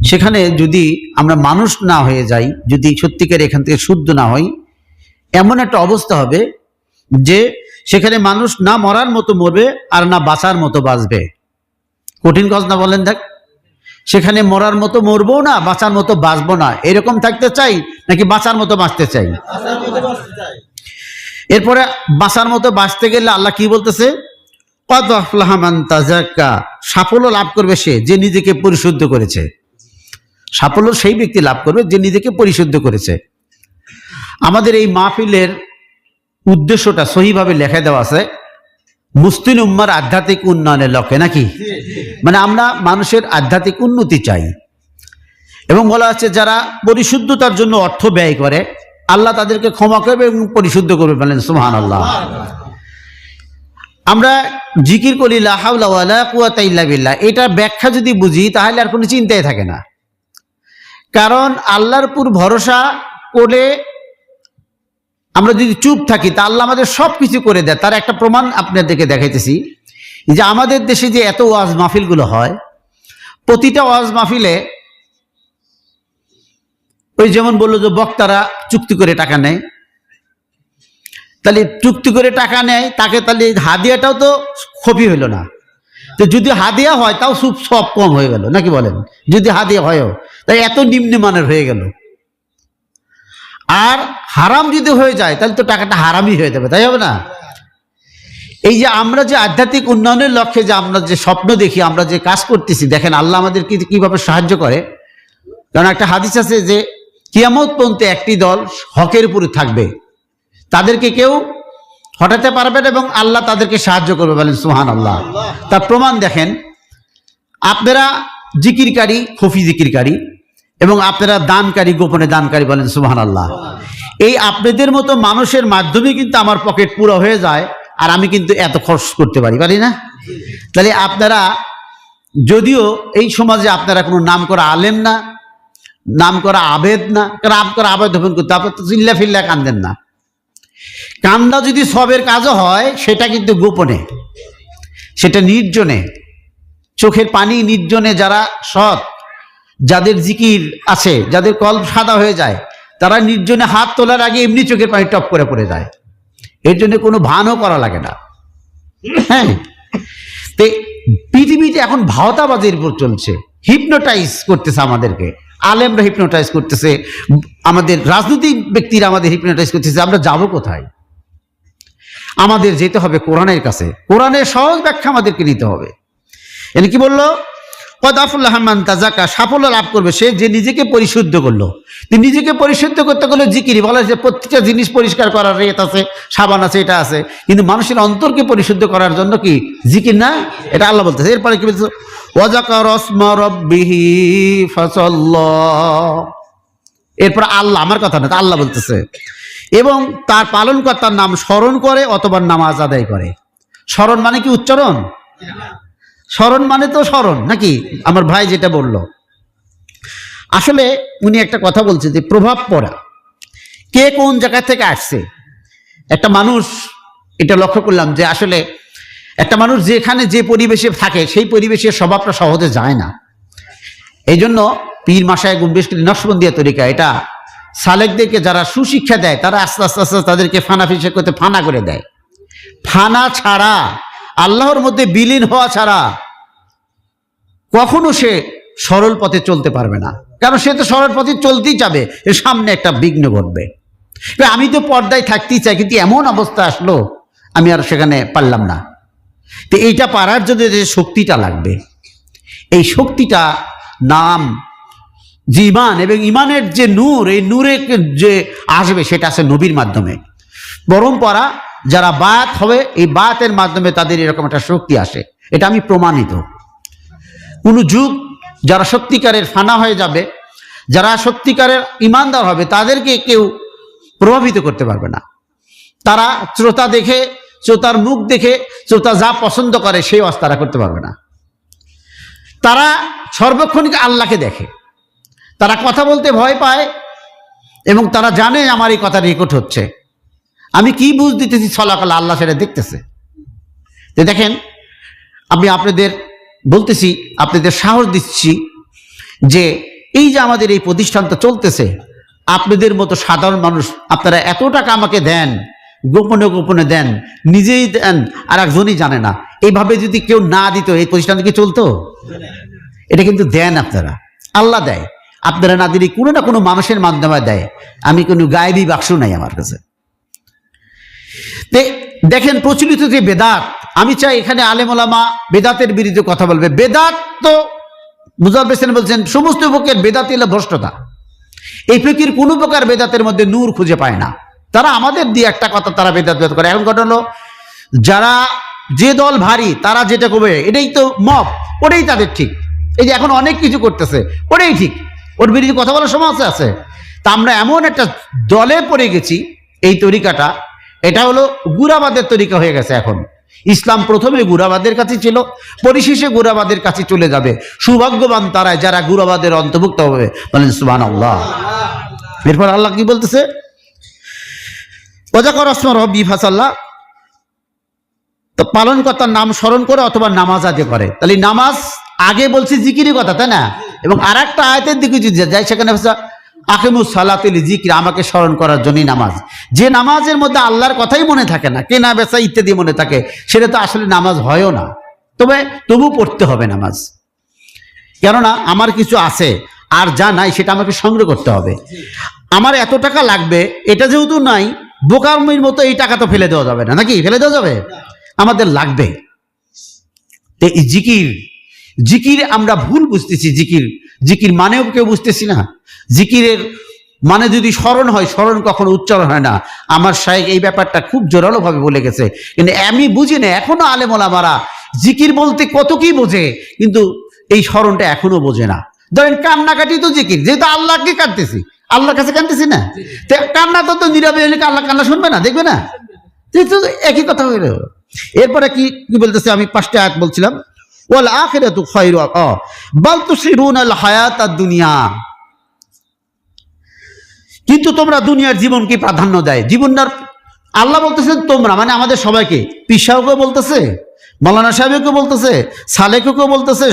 সেখানে যদি আমরা মানুষ না হয়ে যাই, যদি সত্যিকার এখান থেকে শুদ্ধ না হই, এমন একটা অবস্থা হবে যে সেখানে মানুষ না মরার মতো মরবে আর না বাঁচার মতো বাঁচবে। কঠিন কাজ না বলেন? দেখ, সেখানে মরার মতো মরবো না, বাঁচার মতো বাঁচবো না, এরকম থাকতে চাই নাকি বাঁচার মতো বাঁচতে চাই? এরপরে বাঁচার মতো বাঁচতে গেলে আল্লাহ কি বলতেছে? কদ আফলাহা মান তাযাক্কা, সাফল্য লাভ করবে সে যে নিজেকে পরিশুদ্ধ করেছে। সাফল্য সেই ব্যক্তি লাভ করবে যে নিজেকে পরিশুদ্ধ করেছে। আমাদের এই মাহফিলের উদ্দেশ্যটা সহিভাবে লেখা দেওয়া আছে মুসলিম উম্মার আধ্যাত্মিক উন্নয়নের লক্ষ্যে, নাকি? মানে আমরা মানুষের আধ্যাত্মিক উন্নতি চাই, এবং বলা আছে যারা পরিশুদ্ধতার জন্য অর্থ ব্যয় করে আল্লাহ তাদেরকে ক্ষমা করবে এবং পরিশুদ্ধ করবে। বলেন সুবহানাল্লাহ। আমরা জিকির করি লা হাওলা ওয়ালা কুওয়াতা ইল্লা বিল্লাহ, এটা ব্যাখ্যা যদি বুঝি তাহলে আর কোনো চিন্তাই থাকে না। কারণ আল্লাহর উপর ভরসা করে আমরা যদি চুপ থাকি তা আল্লাহ আমাদের সব কিছু করে দেয়। তার একটা প্রমাণ আপনাদেরকে দেখাইতেছি, যে আমাদের দেশে যে এত ওয়াজ মাহফিলগুলো হয়, প্রতিটা ওয়াজ মাহফিলে ওই যেমন বললো যে বক্তারা চুক্তি করে টাকা নেয়, তাহলে চুক্তি করে টাকা নেয় তাকে, তাহলে হাদিয়াটাও তো ক্ষতি হইল না। তো যদি হাদিয়া হয় তাও সব কম হয়ে গেল, নাকি বলেন? যদি হাদিয়া হয়ও তাই এত নিম্নমানের হয়ে গেল। আর হারাম যদি হয়ে যায় তাহলে তো টাকাটা হারামই হয়ে যাবে, তাই হবে না? এই যে আমরা যে আধ্যাত্মিক উন্নয়নের লক্ষ্যে যে আমরা যে স্বপ্ন দেখি, আমরা যে কাজ করতেছি, দেখেন আল্লাহ আমাদের কিভাবে সাহায্য করে। কারণ একটা হাদিস আছে যে কিয়ামত পর্যন্ত একটি দল হকের উপরে থাকবে, তাদেরকে কেউ হটাতে পারবে না এবং আল্লাহ তাদেরকে সাহায্য করবে। বলেন সুবহানাল্লাহ। তার প্রমাণ দেখেন, আপনারা জিকিরকারী, খুফি জিকিরকারী, এবং আপনারা দানকারী, গোপনে দানকারী। বলেন সুবহানাল্লাহ। এই আপনাদের মতো মানুষের মাধ্যমে কিন্তু আমার পকেট পুরো হয়ে যায়, আর আমি কিন্তু এত খরচ করতে পারি না। তাহলে আপনারা যদিও এই সমাজে আপনারা কোনো নাম করা আলেম না, নাম করা আবেদ না, কারণ নাম করা আবেদ হবেন করতে, আপনার তো চিল্লা ফিল্লা কান্দেন না। কান্দা যদি সবের কাজও হয় সেটা কিন্তু গোপনে, সেটা নির্জনে, চোখের পানি নির্জনে। যারা সৎ, যাদের জিকির আছে, যাদের কলব সাদা হয়ে যায়, তারা নির্জনে হাত তোলার আগে এমনি চোখের পানি টপ করে পড়ে যায়। এর জন্য কোনো ভানও করা লাগে না। হ্যাঁ, তো পৃথিবীতে এখন ভাওতাবাজির উপর চলছে, হিপনোটাইজ করতেছে আমাদেরকে। আলেমরা হিপনোটাইজ করতেছে, আমাদের রাজনৈতিক ব্যক্তিরা আমাদের হিপনোটাইজ করতেছে। আমরা যাব কোথায়? আমাদের যেতে হবে কোরআনের কাছে। কোরআনের সহজ ব্যাখ্যা আমাদেরকে নিতে হবে। এনে কি বললো? কদ আফলাহা মান তাযাক্কা, সাফল্য লাভ করবে সে যে নিজেকে পরিশুদ্ধ করলো। নিজেকে পরিশুদ্ধ করতে গেলে জিকিরি বলা যে প্রত্যেকটা জিনিস পরিষ্কার করার রেত আছে, সাবান আছে, এটা আছে, কিন্তু মানুষের অন্তরকে পরিশুদ্ধ করার জন্য কি জিকির না? এটা আল্লাহ বলতেছে। এরপরে কি বলছে? ওয়াযাকারা ইসমা রাব্বিহি ফাসাল্লা। এরপর আল্লাহ, আমার কথা না, আল্লাহ বলতেছে, এবং তার পালনকর্তার নাম স্মরণ করে অথবা নামাজ আদায় করে। স্মরণ মানে কি উচ্চারণ? স্মরণ মানে তো স্মরণ, নাকি? আমার ভাই যেটা বলল, আসলে উনি একটা কথা বলছে যে প্রভাব পড়া, কে কোন জায়গা থেকে আসছে। একটা মানুষ, এটা লক্ষ্য করলাম যে আসলে একটা মানুষ যেখানে যে পরিবেশে থাকে সেই পরিবেশের স্বভাবটা সহজে যায় না। এই জন্য পীর মাশায়েখ নকশবন্দিয়া তরিকা এটা সালেকদেরকে যারা সুশিক্ষা দেয় তারা আস্তে আস্তে আস্তে তাদেরকে ফানা ফিসে করতে ফানা করে দেয়। ফানা ছাড়া, আল্লাহর মধ্যে বিলীন হওয়া ছাড়া কখনো সে সরল পথে চলতে পারবে না। কারণ সে তো সরল পথে চলতেই যাবে, এর সামনে একটা বিঘ্ন ঘটবে। আমি তো পর্দায় থাকতেই চাই, কিন্তু এমন অবস্থা আসলো আমি আর সেখানে পারলাম না। তো এইটা পারার জন্য যে শক্তিটা লাগবে, এই শক্তিটা নাম জীমান এবং ইমানের যে নূর, এই নূরে যে আসবে সেটা আছে নবীর মাধ্যমে। পরম্পরা যারা বাত হবে, এই বাতের মাধ্যমে তাদের এরকম একটা শক্তি আসে। এটা আমি প্রমাণিত। কোন যুগ যারা সত্যিকারের ফানা হয়ে যাবে, যারা সত্যিকারের ইমানদার হবে, তাদেরকে কেউ প্রভাবিত করতে পারবে না। তারা শ্রোতা দেখে, শ্রোতার মুখ দেখে, শ্রোতা যা পছন্দ করে সেই ওয়াজ তারা করতে পারবে না। তারা সর্বক্ষণিক আল্লাহকে দেখে, তারা কথা বলতে ভয় পায় এবং তারা জানে আমার এই কথা রেকর্ড হচ্ছে, আমি কি বুঝ দিতেছি ছলাকলা, আল্লাহ সেটা দেখতেছে। তো দেখেন, আমি আপনাদের বলতেছি, আপনাদের সাহস দিচ্ছি যে এই যে আমাদের এই প্রতিষ্ঠানটা চলতেছে, আপনাদের মতো সাধারণ মানুষ আপনারা এত টাকা আমাকে দেন, গোপনে গোপনে দেন, নিজেই দেন আর একজনই জানে না। এইভাবে যদি কেউ না দিত এই প্রতিষ্ঠানটা কি চলতো? এটা কিন্তু দেন আপনারা, আল্লাহ দেয়, আপনারা না দিলে কোনো না কোনো মানুষের মাধ্যমে দেয়। আমি কোনো গায়েবী বাক্স নাই আমার কাছে। দেখেন প্রচলিত যে বেদাত, আমি চাই এখানে আলেম ওলামা বেদাতের বিরুদ্ধে কথা বলবে। বেদাত তো মুজাফফর হোসেন বলছেন সমস্ত প্রকার বেদাত হলো ভ্রষ্টতা। এই ফিকির কোনো প্রকার বেদাতের মধ্যে নূর খুঁজে পায় না। তারা আমাদের দিয়ে একটা কথা তারা বেদাত করে। এখন ঘটনা হলো যারা যে দল ভারী তারা যেটা করবে এটাই তো মত, ওটাই তাদের ঠিক। এই যে এখন অনেক কিছু করতেছে ওটাই ঠিক, ওর বিরুদ্ধে কথা বলার সময় আছে। তা আমরা এমন একটা দলে পড়ে গেছি, এই তরিকাটা এটা হলো গুরাবাদের তরিকা হয়ে গেছে। এখন ইসলাম প্রথমে গুরাবাদের কাছে ছিল, পরিশেষে গুরাবাদের কাছে চলে যাবে। সৌভাগ্যবান তারাই যারা গুরাবাদের অন্তর্ভুক্ত হবে, বলেন সুবহানাল্লাহ। এরপর আল্লাহ কি বলতেছে, ওয়াজাকর আসমা রব্বি ফাসাল্লাহ, তো পালনকর্তার নাম স্মরণ করে অথবা নামাজ আদায় করে। তাহলে নামাজ আগে বলছি জিকিরের কথা, তাই না? এবং আর একটা আয়াতের দিকে যদি যাই সেখানে আকিমুস সালাত লিযিকরি, আমাকে স্মরণ করার জন্যই নামাজ। যে নামাজের মধ্যে আল্লাহর কথাই মনে থাকে না, কেনা বেচা ইত্যাদি মনে থাকে, সেটা তো আসলে নামাজ হয়ও না। তবু পড়তে হবে নামাজ, কেননা আমার কিছু আছে আর যা নাই সেটা আমাকে সংগ্রহ করতে হবে। আমার এত টাকা লাগবে, এটা যেহেতু নাই, বোকামির মতো এই টাকা তো ফেলে দেওয়া যাবে না, নাকি? ফেলে দেওয়া যাবে? আমাদের লাগবে। এই জিকির আমরা ভুল বুঝতেছি। জিকির মানেও কেউ বুঝতেছি না। জিকিরের মানে যদি স্মরণ হয়, স্মরণ কখনো উচ্চারণ হয় না। আমার শায়েখ এই ব্যাপারটা খুব জোরালো ভাবে বলে গেছে, কিন্তু আমি বুঝি না। এখনো আলেম ওলামারা জিকির বলতে কত কি বোঝে, কিন্তু এই স্মরণটা এখনো বোঝে না। ধরেন কান্নাকাটি তো জিকির, যেহেতু আল্লাহকে কাঁদতেছি, আল্লাহর কাছে কাঁদতেছি না, কান্না তো নীরবে হলে আল্লাহ কান্না শুনবে না, দেখবে না? একই কথা হইল। এরপরে কি বলতেছে, আমি 5টা আয়াত বলছিলাম, ওয়াল আখিরাতু খায়রু বাল তুসিরুনাল হায়াতাদ দুনিয়া, কিন্তু তোমরা দুনিয়ার জীবনকে প্রাধান্য দেয়। জীবনটার আল্লাহ বলতেছেন তোমরা, মানে আমাদের সবাইকে, পীর সাহেবকেও বলতেছে, মাওলানা সাহেবকেও বলতেছে, সালেককেও বলতেছে,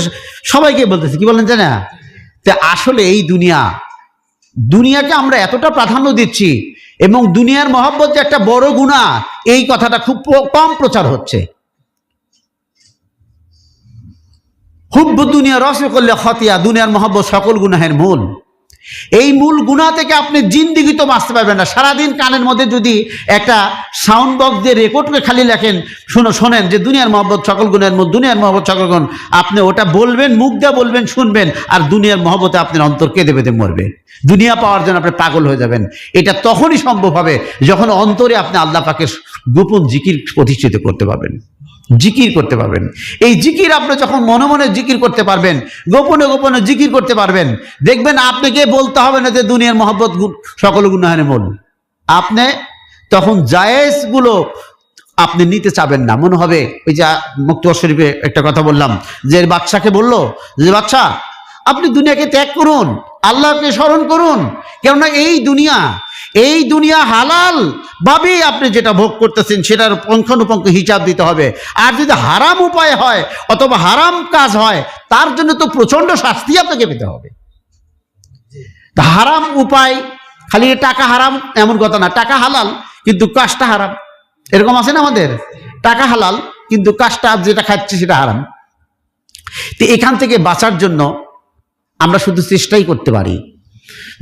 সবাইকে বলতেছে। কি বলেন জানা? তা আসলে এই দুনিয়াকে আমরা এতটা প্রাধান্য দিচ্ছি, এবং দুনিয়ার মহব্বত যে একটা বড় গুনাহ, এই কথাটা খুব কম প্রচার হচ্ছে। হুব্বু দুনিয়া রসে করলে খতিয়া, দুনিয়ার মহব্বত সকল গুনাহের মূল। এই মূল গুনাহ থেকে আপনি জিন্দিগি তো বাঁচতে পারবেন না। সারাদিন কানের মধ্যে যদি একটা সাউন্ড বক্স দিয়ে রেকর্ড করে খালি লেখেন, শোনেন যে দুনিয়ার মহব্বত সকল গুণের মূল, দুনিয়ার মহব্বত সকল গুণ, আপনি ওটা বলবেন, মুখ দিয়ে বলবেন, শুনবেন, আর দুনিয়ার মহব্বতে আপনার অন্তর কেঁদে বেঁধে মরবে। দুনিয়া পাওয়ার জন্য আপনি পাগল হয়ে যাবেন। এটা তখনই সম্ভব হবে যখন অন্তরে আপনি আল্লাহ পাকের গোপন জিকির প্রতিষ্ঠিত করতে পারবেন, জিকির করতে পারবেন। এই জিকির আপনি যখন মনে মনে জিকির করতে পারবেন, গোপনে গোপনে জিকির করতে পারবেন, দেখবেন আপনাকে বলতে হবে না যে দুনিয়ার মহব্বত সকল গুনাহের মূল। আপনি তখন জায়েজ গুলো আপনি নিতে চাবেন না। মনে হবে ওই যে মুক্তবর শরীফে একটা কথা বললাম, যে বাদশাকে বললো যে বাদশা আপনি দুনিয়াকে ত্যাগ করুন, আল্লাহকে স্মরণ করুন, কেননা এই দুনিয়া হালাল ভাবে আপনি যেটা ভোগ করতেছেন সেটার পুঙ্খানুপুঙ্খ হিসাব দিতে হবে। আর যদি হারাম উপায় হয় অথবা হারাম কাজ হয়, তার জন্য তো প্রচন্ড শাস্তি আপনাকে পেতে হবে। হারাম উপায় খালি টাকা হারাম এমন কথা না, টাকা হালাল কিন্তু কাজটা হারাম, এরকম আছে না আমাদের? টাকা হালাল কিন্তু কাজটা যেটা খাচ্ছি সেটা হারাম। তো এখান থেকে বাঁচার জন্য আমরা শুধু চেষ্টাই করতে পারি,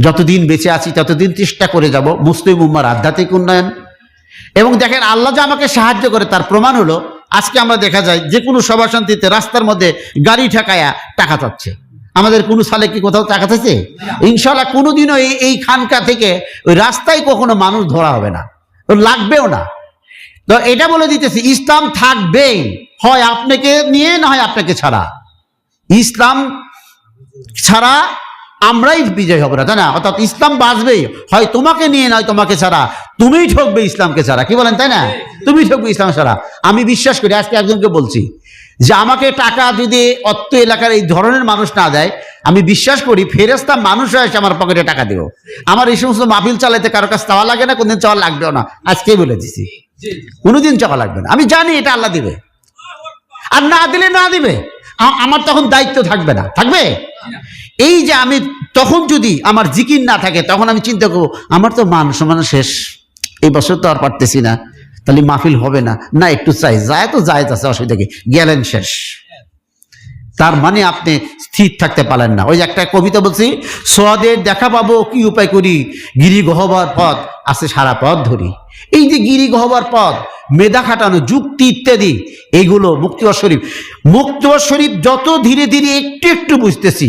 যতদিন বেঁচে আছি ততদিন চেষ্টা করে যাব মুসলিম উম্মার আধ্যাত্মিক উন্নয়ন। এবং দেখেন আল্লাহ যে আমাকে সাহায্য করে তার প্রমাণ হলো, আজকে আমরা দেখা যায় যে কোনো সভা শান্তিতে রাস্তার মধ্যে গাড়ি ঠেকায়া টাকা চাচ্ছে। আমাদের কোনো সালে কি কোথাও টাকা চাইছে? ইনশাল্লাহ কোনোদিনও এই খানকা থেকে ওই রাস্তায় কখনো মানুষ ধরা হবে না, লাগবেও না। তো এটা বলে দিতেছি, ইসলাম থাকবেই, হয় আপনাকে নিয়ে না হয় আপনাকে ছাড়া। ইসলাম ছাড়া আমরাই বিজয় হব না, তাই না? অর্থাৎ ইসলাম বাঁচবেই, হয় তোমাকে নিয়ে নয় তোমাকে ছাড়া, তুমিই ঠকবে ইসলামকে ছাড়া। কি বলেন, তাই না? তুমি ঠকবে ইসলাম ছাড়া। আমি বিশ্বাস করি, আজকে একজনকে বলছি যে আমাকে টাকা যদি অত্য এলাকার এই ধরনের মানুষ না দেয়, আমি বিশ্বাস করি ফেরেশতা মানুষ এসে আমার পকেটে টাকা দেব। আমার এই সমস্ত মাহফিল চালাইতে কারো কাছে চাওয়া লাগে না, কোনদিন চাওয়া লাগবেও না। আজকেই বলে দিছি, কোনোদিন চাওয়া লাগবে না। আমি জানি এটা আল্লাহ দিবে, আর না দিলে না দিবে, আমার তখন দায়িত্ব থাকবে না, থাকবে। এই যে আমি তখন যদি আমার জিকির না থাকে, তখন আমি চিন্তা করবো আমার তো মান সম্মান শেষ, এই বছর তো আর পারতেছি না, তাহলে মাহফিল হবে না, না একটু চাই, যায় তো যায় আছে, অসুবিধা কি, গেলেন শেষ। তার মানে আপনি স্থির থাকতে পারেন না। ওই যে একটা কবিতা বলছি, সোয়াদের দেখা পাবো কি উপায় করি, গিরি গহবার পথ আছে সারা পথ ধরি। এই যে গিরি গহবার পথ, মেধা খাটানো, যুক্তি ইত্যাদি, এইগুলো মুক্তবাস শরীফ। মুক্তবাস শরীফ যত ধীরে ধীরে একটু একটু বুঝতেছি,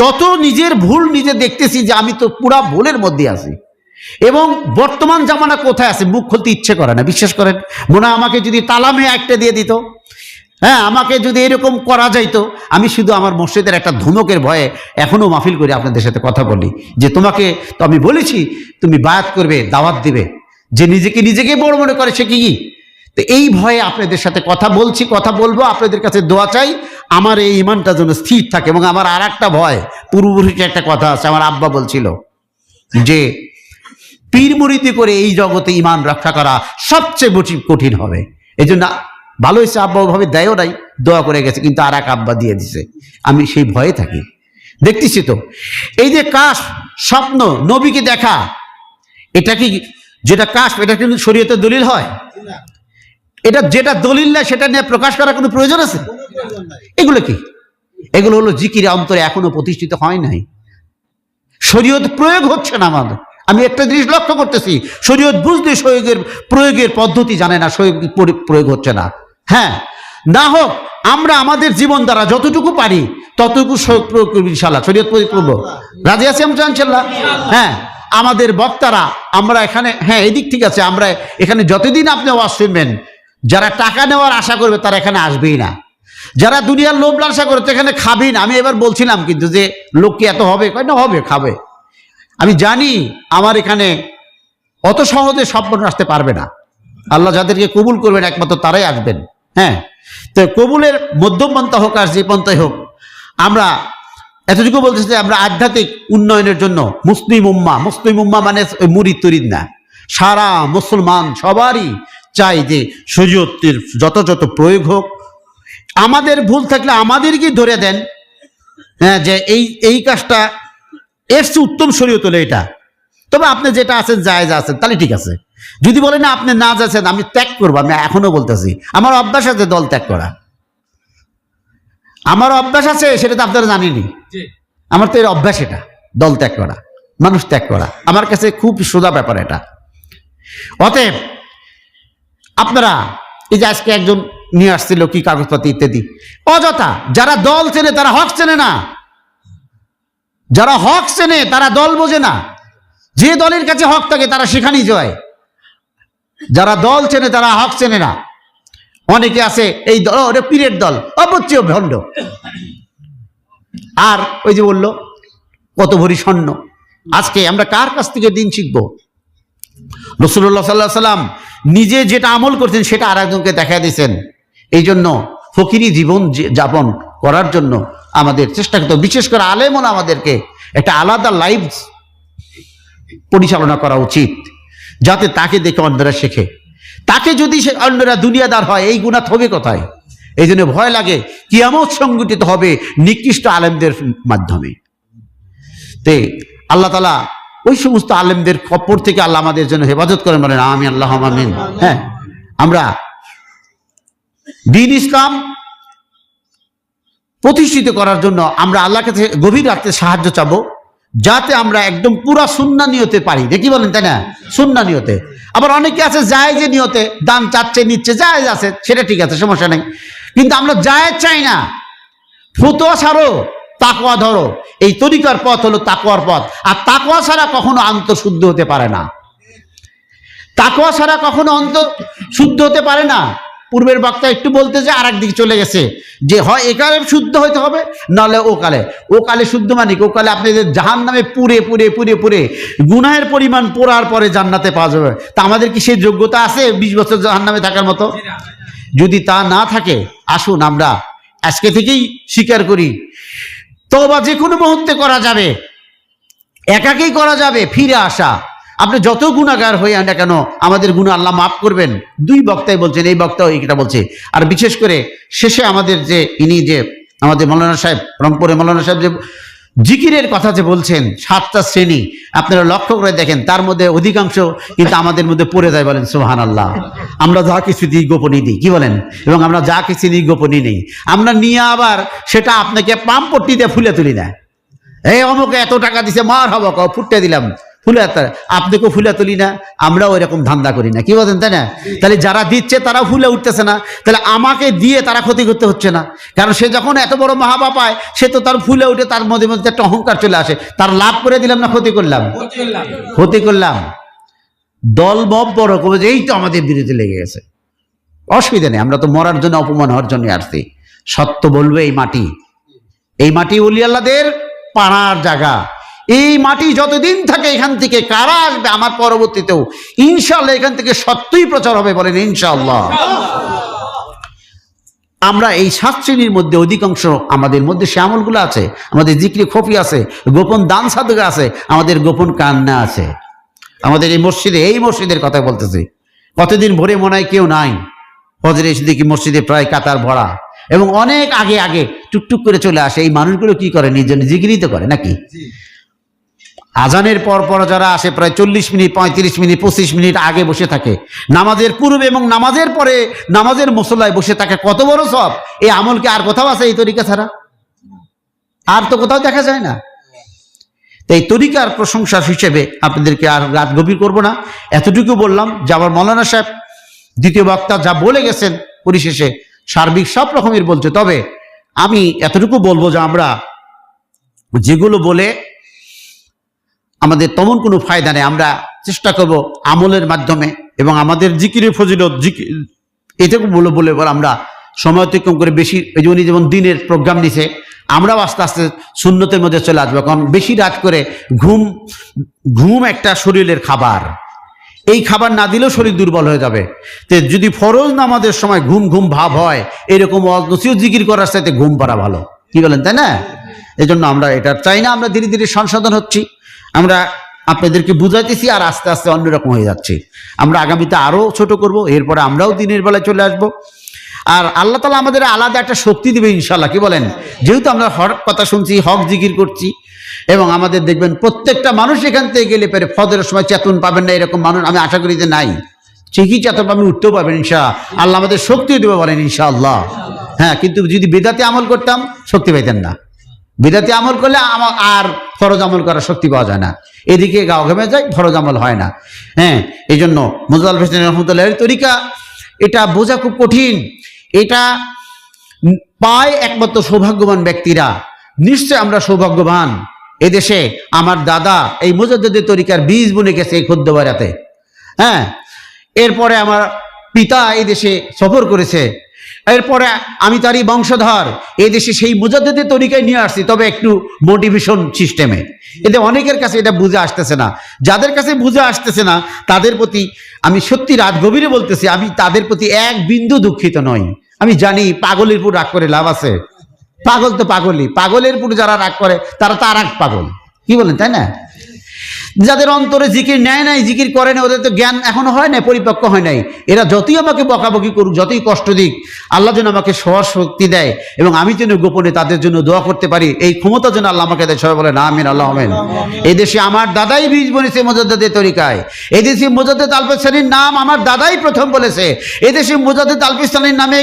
তত নিজের ভুল নিজে দেখতেছি যে আমি তো পুরা ভুলের মধ্যে আছি। এবং বর্তমান জামানা কোথায় আছে, মুখ খুলতে ইচ্ছে করে না। বিশ্বাস করেন, মনে হয় আমাকে যদি তালামে একটা দিয়ে দিত, হ্যাঁ, আমাকে যদি এরকম করা যাইতো, আমি শুধু আমার মসজিদের একটা ধমকের ভয়ে এখনো মাহফিল করি, আপনাদের সাথে কথা বলি যে তোমাকে তো আমি বলেছি তুমি বায়াত করবে, দাওয়াত দিবে। যে নিজেকে বড় মনে করে সে কি। তো এই ভয়ে আপনাদের সাথে কথা বলছি, কথা বলবো, আপনাদের কাছে দোয়া চাই আমার এই ইমানটা যেন স্থির থাকে। এবং আমার আর একটা ভয়, পূর্বপুরুষের একটা কথা আছে, আমার আব্বা বলছিল যে পীর মুরিদি করে এই জগতে ইমান রক্ষা করা সবচেয়ে কঠিন হবে। এই জন্য ভালো হয়েছে আব্বা ওভাবে দেয়ও নাই, দোয়া করে গেছে, কিন্তু আর এক আব্বা দিয়ে দিছে। আমি সেই ভয়ে থাকি। দেখতেছি তো এই যে কাশ, স্বপ্ন, নবীকে দেখা, এটা কি যেটা কাশ, এটা কিন্তু শরীয়তের দলিল হয়? এটা যেটা দলিল না সেটা নিয়ে প্রকাশ করার কোনো প্রয়োজন আছে? এগুলো কি? এগুলো হলো জিকির অন্তরে এখনো প্রতিষ্ঠিত হয় নাই। শরীয়ত প্রয়োগ হচ্ছে না আমাদের। আমি একটা জিনিস লক্ষ্য করতেছি, শরীয়ত বুঝলে প্রয়োগের পদ্ধতি জানে না, প্রয়োগ হচ্ছে না। হ্যাঁ, না হোক আমরা আমাদের জীবন দ্বারা যতটুকু পারি ততটুকু প্রয়োগ করবো ইনশাল্লাহ, শরীয়ত প্রয়োগ করবো। রাজি আছি আমরা ইনশাল্লাহ? হ্যাঁ, আমাদের বক্তারা, আমরা এখানে, হ্যাঁ এদিক ঠিক আছে, আমরা এখানে যতদিন আপনি ওয়াজ শুনবেন, যারা টাকা নেওয়ার আশা করবে তারা এখানে আসবেই না। যারা দুনিয়ার লোভ লালসা করে এখানে খাবি না। আমি এবার বলছিলাম কিন্তু যে লোক কি এত হবে, কয় না হবে, খাবে। আমি জানি আমার এখানে অত সহজে সব মানুষ আসতে পারবে না। আল্লাহ যাদেরকে কবুল করবেন একমাত্র তারাই আসবেন। হ্যাঁ, তো কবুলের মধ্যম পন্থা হোক আর যে পন্থাই হোক, আমরা এতটুকু বলতেছি যে আমরা আধ্যাত্মিক উন্নয়নের জন্য মুসলিম উম্মা মানে মুরিদ তুরিদ না, সারা মুসলমান সবারই চাই যে শরীয়তের যত প্রয়োগ হোক। আমাদের ভুল থাকলে আমাদেরকে ধরে দেন, হ্যাঁ, যে এই কাজটা এর চেয়ে উত্তম শরীয়ত হলো এটা। তবে আপনি যেটা আছেন জায়েজ আছেন তাহলে ঠিক আছে। যদি বলেন না আপনি না যাচ্ছেন, আমি ত্যাগ করবো, আমি এখনো বলতেছি আমার অভ্যাস আছে দল ত্যাগ করা, আমার অভ্যাস আছে, সেটা তো আপনারা জানেনই। আমার তো এর অভ্যাস, এটা দল ত্যাগ করা, মানুষ ত্যাগ করা আমার কাছে খুব সোজা ব্যাপার এটা। অতএব আপনারা এই যে আজকে একজন নিয়ে আসছিল কি কাগজপত্র ইত্যাদি, অযথা। যারা দল চেনে তারা হক চেনে না, যারা হক চেনে তারা দল বোঝে না। যে দলের কাছে হক থাকে তারা সেখানেই জয়। যারা দল চেনে তারা হক চেনে না। অনেকে আছে এই দল, ওটা পীরের দল, অবশ্যই ভণ্ড। আর ওই যে বললো কত ভরি স্বর্ণ। আজকে আমরা কার কাছ থেকে দিন শিখবো? রাসূলুল্লাহ সাল্লাল্লাহু আলাইহি ওয়াসাল্লাম নিজে যেটা আমল করছেন সেটা আর একজনকে দেখা দিয়েছেন। এই জন্য ফকিরি জীবন যাপন করার জন্য আমাদের চেষ্টা করতে, বিশেষ করে আলেমন আমাদেরকে একটা আলাদা লাইফ পরিচালনা করা উচিত, যাতে তাকে দেখে অন্যরা শেখে। তাকে যদি অন্যরা দুনিয়াদার হয়, এই গুনাহ হবে কোথায়? এই জন্য ভয় লাগে কিয়ামত সংগঠিত হবে নিকৃষ্ট আলেমদের মাধ্যমে। তে আল্লাহ তাআলা ওই সমস্ত আলেমদের কবর থেকে আল্লাহ আমাদের জন্য হেফাজত করেন, বলেন আমিন, আল্লাহুম্মা আমিন। হ্যাঁ, আমরা দ্বীন ইসলাম প্রতিষ্ঠিত করার জন্য আমরা আল্লাহর কাছে গভীর রাতে সাহায্য চাবো, যাতে আমরা একদম পুরা সুন্নাহ নিয়তে পারি। দেখি বলেন, তাই না? সুন্নাহ নিয়তে। আবার অনেকে আছে জায়েজ নিয়তে দান চাচ্ছে, নিচ্ছে, জায়েজ আছে, সেটা ঠিক আছে, সমস্যা নেই। কিন্তু আমরা জায়েজ চাই না। ফতোয়া ছাড়ো, তাকওয়া ধরো। এই তরিকার পথ হলো তাকওয়ার পথ। আর তাকওয়া ছাড়া কখনো অন্তর শুদ্ধ হতে পারে না। তাকওয়া ছাড়া কখনো অন্তর শুদ্ধ হতে পারে না। পূর্বের বক্তা একটু বলতে যে আর একদিকে চলে গেছে, যে হয় একালে শুদ্ধ হইতে হবে, নাহলে ও কালে শুদ্ধ মানে ও কালে আপনি জাহান্নামে পুরে পুরে পুরে পুরে গুনাহের পরিমাণ পোড়ার পরে জান্নাতে পাওয়া যাবে। তা আমাদের কি সেই যোগ্যতা আছে 20 বছর জাহান্নামে থাকার মতো? যদি তা না থাকে, আসুন আমরা আজকে থেকেই স্বীকার করি, তওবা যে কোনো মুহূর্তে করা যাবে, একাকেই করা যাবে, ফিরে আসা। আপনি যত গুনাহগার হয়ে না কেন, আমাদের গুনাহ আল্লাহ মাফ করবেন। 2 বক্তাই বলছেন, এই বক্তাও এইটা বলছে। আর বিশেষ করে শেষে আমাদের যে ইনি যে আমাদের মৌলানা সাহেব, রংপুরে মৌলানা সাহেব যে জিকিরের কথা যে বলছেন 7টা শ্রেণী, আপনারা লক্ষ্য করে দেখেন, তার মধ্যে অধিকাংশ কিন্তু আমাদের মধ্যে পড়ে যায়, বলেন সুবহানাল্লাহ। আমরা যা কিছু দিই গোপনই দিই, কি বলেন, এবং আমরা যা কিছু নিই গোপনই নেই। আমরা নিয়ে আবার সেটা আপনাকে পাম্পট্টি দিয়ে ফুলে তুলি না, এই অমুকে এত টাকা দিছে মার হবো ফুটতে দিলাম, ফুলে আপনাকেও ফুলে তুলি না, আমরাও এরকম ধান্দা করি না, কি বলেন, তাই না? তাহলে যারা দিচ্ছে তারাও ফুলে উঠতেছে না, তাহলে আমাকে দিয়ে তারা ক্ষতি করতে হচ্ছে না, কারণ সে যখন এত বড় মাহাবা পায় সে তো তার ফুলে উঠে, তার মধ্যে মধ্যে একটা অহংকার চলে আসে, তার লাভ করে দিলাম না ক্ষতি করলাম? ক্ষতি করলাম। দল বব বড় করবে যে এই তো আমাদের বিরুদ্ধে লেগে গেছে, অসুবিধা নেই, আমরা তো মরার জন্য অপমান হওয়ার জন্য আসছি। সত্য বলবে, এই মাটি ওলি আল্লাহদের পাড়ার জায়গা, এই মাটি যতদিন থাকে এখান থেকে কারা আসবে আমার পরবর্তীতেও ইনশাআল্লাহ এখান থেকে সত্যই প্রচার হবে, বলেন ইনশাআল্লাহ। আমরা এই 7 শ্রেণীর মধ্যে অধিকাংশ আমাদের মধ্যে সে আমলগুলো আছে, আমাদের জিকরি খফি আছে, গোপন দান সাদকা আছে, আমাদের গোপন কান্না আছে। আমাদের এই মসজিদের কথা বলতেছি, কতদিন ভরে মনে হয় কেউ নাই, ফজরে এসে দেখি মসজিদে প্রায় কাতার ভরা, এবং অনেক আগে আগে টুকটুক করে চলে আসে। এই মানুষগুলো কি করে, নিজের জিকিরই তো করে নাকি? আজানের পর পর যারা আসে প্রায় 40 মিনিট, 35 মিনিট, 25 মিনিট আগে বসে থাকে, নামাজের পূর্বে এবং নামাজের পরে নামাজের মুসল্লায় বসে থাকে, কত বড় সব! এই আমলকে আর কোথাও আছে এই তরিকা ছাড়া? আর তো কোথাও দেখা যায় না। তো এই তরিকার প্রশংসা হিসেবে আপনাদেরকে আর রাত গভীর করব না, এতটুকু বললাম যে আমার মৌলানা সাহেব দ্বিতীয় বক্তা যা বলে গেছেন পরিশেষে সার্বিক সব রকমের বলছে। তবে আমি এতটুকু বলবো যে আমরা যেগুলো বলে আমাদের তেমন কোনো ফায়দা নেই, আমরা চেষ্টা করব আমলের মাধ্যমে এবং আমাদের জিকিরের ফজিলত এটুকু বলে আমরা সময় অতিক্রম করে বেশি, এই জন্য যেমন দিনের প্রোগ্রাম নিছে, আমরাও আস্তে আস্তে সুন্নতের মধ্যে চলে আসবো। কারণ বেশি রাত করে ঘুম একটা শরীরের খাবার, এই খাবার না দিলেও শরীর দুর্বল হয়ে যাবে। তো যদি ফরজ নামাজের সময় ঘুম ভাব হয়, এরকম নসিহত জিকির করার সাথে ঘুম পাড়া ভালো, কি বলেন, তাই না? এই জন্য আমরা এটা চাই না। আমরা ধীরে ধীরে সংশোধন হচ্ছি, আমরা আপনাদেরকে বুঝাইতেছি, আর আস্তে আস্তে অন্যরকম হয়ে যাচ্ছে। আমরা আগামীতে আরো ছোট করব, এরপরে আমরাও দিনের বেলায় চলে আসব, আর আল্লাহ তাআলা আমাদের আলাদা একটা শক্তি দিবে ইনশাআল্লাহ, কি বলেন? যেহেতু আমরা হক কথা শুনছি, হক জিকির করছি, এবং আমাদের দেখবেন প্রত্যেকটা মানুষ এখান থেকে গেলে পরে ফজরের সময় চেতন পাবেন না, এরকম মানুষ আমি আশা করি যে নাই। ঠিকই চেতন পাবেন, উঠতেও পাবেন ইনশাআল্লাহ, আল্লাহ আমাদের শক্তি দেবে, বলেন ইনশাআল্লাহ। হ্যাঁ, কিন্তু যদি বেদাতে আমল করতাম শক্তি পাইতেন না। বিদাতি আমল করলে আর ফরজ আমল করার শক্তি পাওয়া যায় না, এদিকে গাও ঘেমে যায়, ফরজ আমল হয় না। হ্যাঁ, এই জন্য মুজাল হোসেন রহমতুল্লাহের তরিকা এটা বোঝা খুব কঠিন। এটা পায় একমাত্র সৌভাগ্যবান ব্যক্তিরা। নিশ্চয় আমরা সৌভাগ্যবান, এদেশে আমার দাদা এই মুজাদ্দিদের তরিকার বীজ বুনে গেছে এই খুদ্দবারাতে। হ্যাঁ, এরপরে আমার পিতা এই দেশে সফর করেছে, এরপরে আমি তারই বংশধর, এই দেশে সেই মুজাদ্দিদের তরিকায় নিয়ে আসছি, তবে একটু মোটিভেশন সিস্টেমে। এতে অনেকের কাছে এটা বুঝে আসতেছে না। যাদের কাছে বুঝে আসতেছে না তাদের প্রতি আমি সত্যি রাত গভীরে বলতেছি, আমি তাদের প্রতি এক বিন্দু দুঃখিত নই। আমি জানি পাগলের উপর রাগ করে লাভ আছে, পাগল তো পাগলই, পাগলের উপর যারা রাগ করে তারা তো আর এক পাগল, কি বলেন, তাই না? যাদের অন্তরে জিকির নেয় নাই, জিকির করে না, ওদের তো জ্ঞান এখনো হয় না, পরিপক্ক হয় নাই। এরা যতই আমাকে বকাবকি করুক, যতই কষ্ট দিক, আল্লাহ যেন আমাকে সহজ শক্তি দেয় এবং আমি যেন গোপনে তাদের জন্য দোয়া করতে পারি, এই ক্ষমতা যেন আল্লাহ আমাকে দেয়। সবাই বলেন আমিন, আল্লাহ আমিন। এই দেশে আমার দাদাই বীজ বলেছে মুজাদ্দিদের তরিকায়। এই দেশে মুজাদ্দিদ আলফিসানির নাম আমার দাদাই প্রথম বলেছে। এই দেশে মুজাদ্দিদ আলফিসানির নামে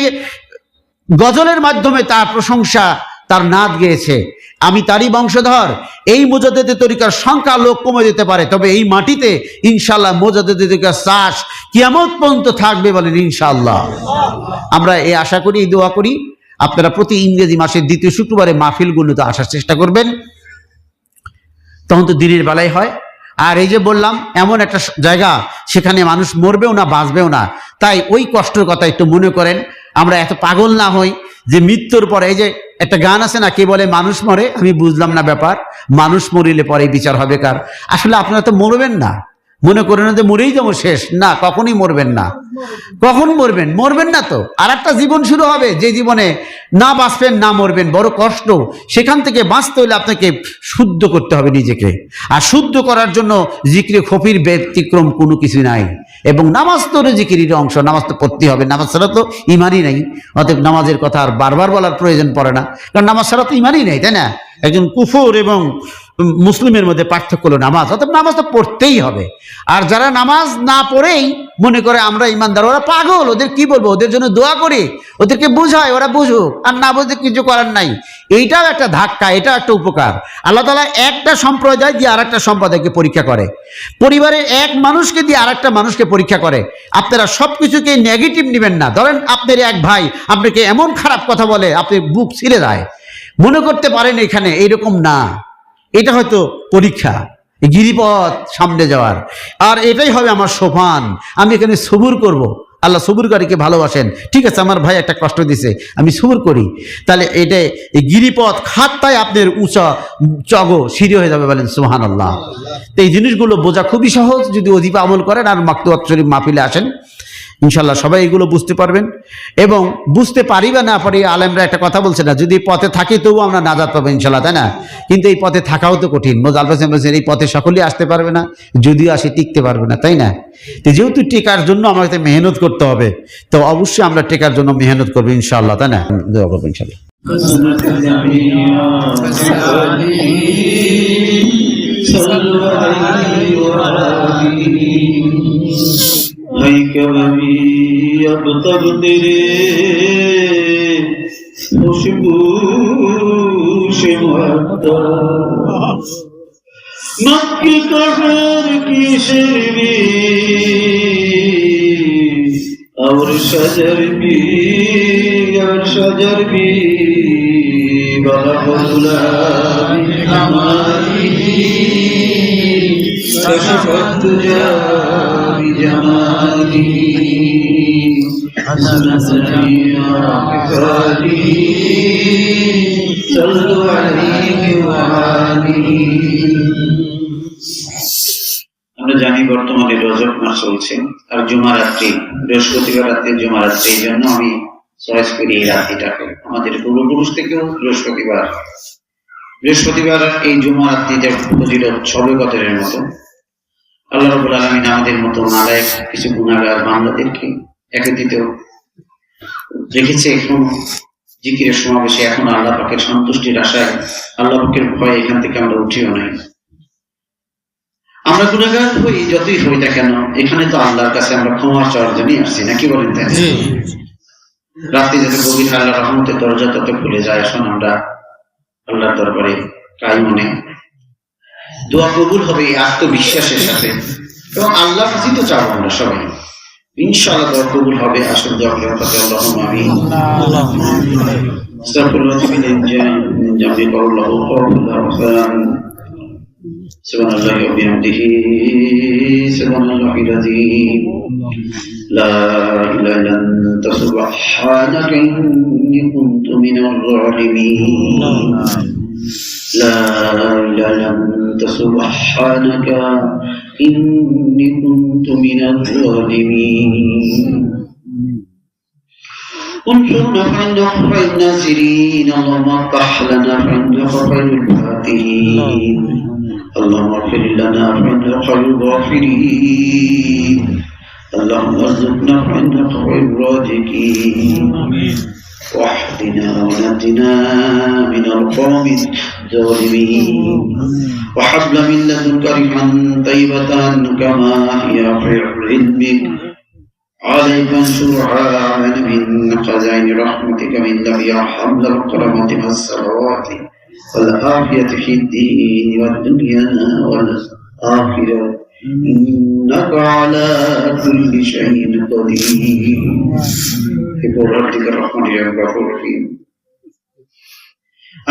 গজলের মাধ্যমে তার প্রশংসা, তার নাদ গেয়েছে। আমি তারই বংশধর। এই মুজাদ্দিদের তরিকার সংখ্যা লোক কমে যেতে পারে, তবে এই মাটিতে ইনশাআল্লাহ মুজাদ্দিদের তরিকার শ্বাস কিয়ামত পর্যন্ত থাকবে, বলেন ইনশাআল্লাহ। আমরা এই আশা করি, এই দোয়া করি। আপনারা প্রতি ইংরেজি মাসের 2য় শুক্রবারে মাহফিলগুলোতে আসার চেষ্টা করবেন, তখন তো দিনের বেলায় হয়। আর এই যে বললাম, এমন একটা জায়গা সেখানে মানুষ মরবেও না, বাঁচবেও না। তাই ওই কষ্টের কথা একটু মনে করেন, আমরা এত পাগল না হই যে মৃত্যুর পরে, এই যে একটা গান আছে না, কে বলে মানুষ মরে, আমি বুঝলাম না ব্যাপার, মানুষ মরিলে পরে বিচার হবে কার। আসলে আপনারা তো মরবেন না, মনে করেন না যে মরেই যাবো, শেষ না, কখনই মরবেন না। কখন মরবেন? মরবেন না তো, আর একটা জীবন শুরু হবে, যে জীবনে না বাঁচবেন না মরবেন, বড় কষ্ট। সেখান থেকে বাঁচতে হলে আপনাকে শুদ্ধ করতে হবে নিজেকে, আর শুদ্ধ করার জন্য জিকিরে খফির ব্যতিক্রম কোনো কিছু নাই। এবং নামাজ তো জিকিরের অংশ, নামাজ তো পড়তে হবে, নামাজ ছাড়া তো ইমানই নাই। অতএব নামাজের কথা আর বারবার বলার প্রয়োজন পড়ে না, কারণ নামাজ ছাড়া তো ইমানই নেই, তাই না? একজন কুফর এবং মুসলিমের মধ্যে পার্থক্য হলো নামাজ। অর্থাৎ নামাজ তো পড়তেই হবে। আর যারা নামাজ না পড়েই মনে করে আমরা ইমানদার, ওরা পাগল, ওদের কি বলবো? ওদের জন্য দোয়া করি, ওদেরকে বুঝায়, ওরা বুঝুক, আর না বুঝে কিছু করার নাই। এইটাও একটা ধাক্কা, এটাও একটা উপকার। আল্লাহ তাআলা একটা সম্প্রদায় দিয়ে আর একটা সম্প্রদায়কে পরীক্ষা করে, পরিবারের এক মানুষকে দিয়ে আর একটা মানুষকে পরীক্ষা করে। আপনারা সবকিছুকে নেগেটিভ নেবেন না। ধরেন আপনার এক ভাই আপনাকে এমন খারাপ কথা বলে, আপনি বুক ছিঁড়ে যায়, মনে করতে পারেন এখানে এইরকম না, এটা হয়তো পরীক্ষা, গিরিপথ সামনে যাওয়ার, আর এটাই হবে আমার সোপান। আমি এখানে সবুর করব। আল্লাহ সবুরকারীকে ভালোবাসেন। ঠিক আছে, আমার ভাই একটা কষ্ট দিছে, আমি সবুর করি, তাহলে এটা এই গিরিপথ খাতটায় আপনার উঁচা চগো সিঁড়ি হয়ে যাবে, বলেন সুবহানাল্লাহ। তো এই জিনিসগুলো বোঝা খুবই সহজ যদি অধিপা আমল করেন আর মাকতুবাত শরীফ মাহফিলে আসেন, ইনশাল্লাহ সবাই এগুলো বুঝতে পারবেন। এবং বুঝতে পারি বা না পারি, আলেমরা একটা কথা বলছে না, যদি পথে থাকি তবু আমরা নাজাত পাবো ইনশাল্লাহ, তাই না? কিন্তু এই পথে থাকাও তো কঠিন। মোজালফাসেন বলছেন এই পথে সকলেই আসতে পারবে না, যদিও আসে টিকতে পারবে না, তাই না? তো যেহেতু টেকার জন্য আমাকে মেহনত করতে হবে, তো অবশ্যই আমরা টেকার জন্য মেহনত করবো ইনশাআল্লাহ, তাই না? দোয়া করবো ইনশাআল্লাহ। अब तक तेरे खुशबू से महकता मक्की कहर की शर्मी और शजर भी बला गुलाबी हमारी कशफत जा जमाली हसनत नियाली सल्लु अलैहि व आलिहि। আমরা জানি বর্তমানে রজব মাস চলছে, আর জুমা রাত্রি, বৃহস্পতিবার রাত্রে জুমা রাত্রি, এই জন্য আমি চয়েস করি এই রাত্রিটাকে। আমাদের পূর্বপুরুষ থেকেও বৃহস্পতিবার এই জুমা রাত্রিটা ফজিলত সবে কদরের মতো। আল্লাহ রাব্বুল আলামিন আমাদের মতো নালায়েক কিছু গুনাহগার বান্দাদেরকে একত্রিত রেখেছে এখন জিকিরের সমাবেশে। এখন আল্লাহ পাকের সন্তুষ্টির আশায়, আল্লাহ পাকের ভয়ে এখান থেকে আমরা উঠিও নাই। আমরা গুনাহগার হই, যতই হই না কেন, এখানে তো আল্লাহর কাছে আমরা ক্ষমা চাওয়ার জন্যই আসছি, নাকি বলেন? তাই রাত্রি যত গভীর, আল্লাহর রহমতের দরজা তত খুলে যায়। এখন আমরা আল্লাহর দরবারে কাই মনে দোয়া কবুল হবে এই আত্মবিশ্বাসের সাথে, এবং আল্লাহর কাছে তো চাবো আমরা সবাই, ইনশাআল্লাহ দোয়া কবুল হবে। আসল দোয়া করে আল্লাহুম্মা আমিন। আস্তাগফিরুল্লাহ মিন জামি কওলাহু কওলান সুবহানাল্লাহি ওয়া বিহামদিহি সুবহানাল্লাহিল আযীম লা ইলাহা ইল্লা আনতা সুবহানাকা ইন্নী কুনতু মিনাল যালিমিন لا إله إلا أنت سبحانك إني كنت من الظالمين انصرنا فعند خير الناصرين اللهم افتح لنا فعند خير الفاتحين اللهم اغفر لنا فعند خير الغافرين اللهم ارزقنا فعند خير الرازقين واهدنا ونجنا من القوم الظالمين وهب من لدنك رحمة طيبة كما هي في علمك عليك شرعا من خزائن رحمتك من لم يرحم الكرامة والصلوات والعافية في الدين والدنيا والآخرة إنك على كل شيء قدير بقدرتك الرحمن الغفور الرحيم।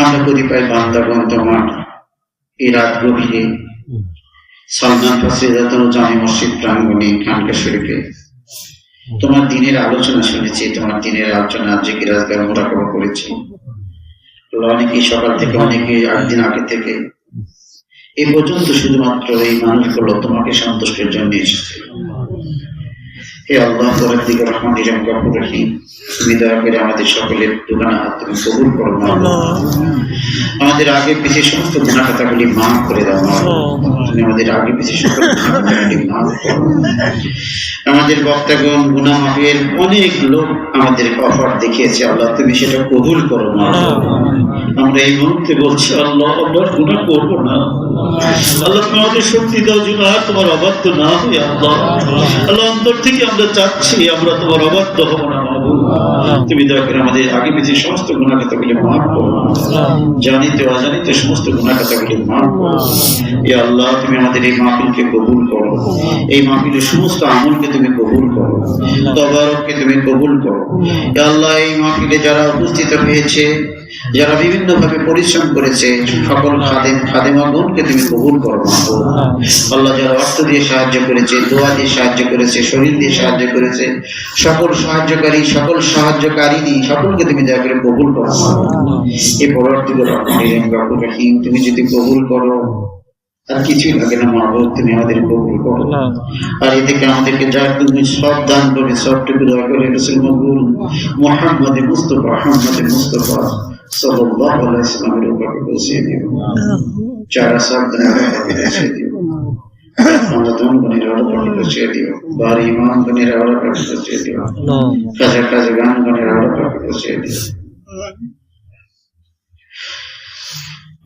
আমরা কতিপয় বান্দাগণ তোমার এই রাত গভীরে সালমান ফাসিলাতুল জামি মসজিদ প্রাঙ্গণে খানকা শরীফে তোমার দিনের আলোচনা শুনেছি, তোমার দিনের আলোচনা জিকির আজকার মোরাকাবা করেছি। অনেকেই সকাল থেকে, অনেকে 8 দিন আগে থেকে এ পর্যন্ত শুধুমাত্র এই মানুষগুলো তোমাকে সন্তুষ্টের জন্য এসেছে। হে আল্লাহ পরবর্তীকার রহমান নিজাম গফুর রহিম, তুমি দয়া করে আমাদের সকলের দুগানা হাত তুমি কবুল করো মাওলানা। আমাদের আগে পিছিয়ে সমস্ত গুনাহ খাতাগুলি মাফ করে দাও মাওলানা। তুমি আমাদের আগে পিছিয়ে সকল গুনাহ খাতাগুলি মাফ করো। আমাদের বক্তাগণ গুনাহ মাফের অনেক লোক আমাদের অফার দেখিয়েছে আল্লাহ, তুমি সেটা কবুল করো মাওলানা। আমরা এই মুহূর্তে বলছি আল্লাহ আমরা গুনাহ করবো না আল্লাহ, তুমি আমাদের শক্তি দাও যেন আর তোমার অবাধ্য না হই আল্লাহ। আল্লাহ অন্তর থেকে আমরা চাচ্ছি আমরা তোমার অবাধ্য হবো না মাহবুব। তুমি দয়া করে আমাদের আগে পিছিয়ে সমস্ত গুনাহ খাতাগুলি মাফ করো, জানিতে অজানিতে সমস্ত গুনাহ খাতাগুলি মাফ করো। হে আল্লাহ তুমি আমাদের এই মাহফিলকে কবুল করো, এই মাহফিলের সমস্ত আমলকে তুমি কবুল করো, তবারককে তুমি কবুল করো। হে আল্লাহ এই মাহফিলে যারা উপস্থিত হয়েছে, যারা বিভিন্ন ভাবে পরিশ্রম করেছে, সকল খাদেমাগণকে তুমি কবুল করো মাহবুব। আল্লাহ যারা অর্থ দিয়ে সাহায্য করেছে, দোয়া দিয়ে সাহায্য করেছে, শরীর দিয়ে সাহায্য করেছে, সকল সাহায্যকারী সকল সাহায্যকারিনী সকলকে তুমি দয়া করে কবুল করো। এই পরবর্তীকার রহমান রহিম, তুমি যদি কবুল করো আর কিছুই লাগে না মাহবুব, তুমি আমাদের কবুল করো। আর এ থেকে আমাদেরকে যা তুমি সব দান করে সবটুকু দয়া করে রাসূল মকবুল মুহাম্মদ মুস্তাফা সাল্লাল্লাহু আলাইহি ওয়াসাল্লামের উপরে পৌঁছিয়ে দিও। যারা সব দান পৌঁছিয়ে দিও, আমরা তোমাদের উপরে পৌঁছিয়ে দিও। বাড়ি ইমাম গণের উপরে পৌঁছিয়ে দিও, কাজা গান গণের উপরে পৌঁছিয়ে দিও।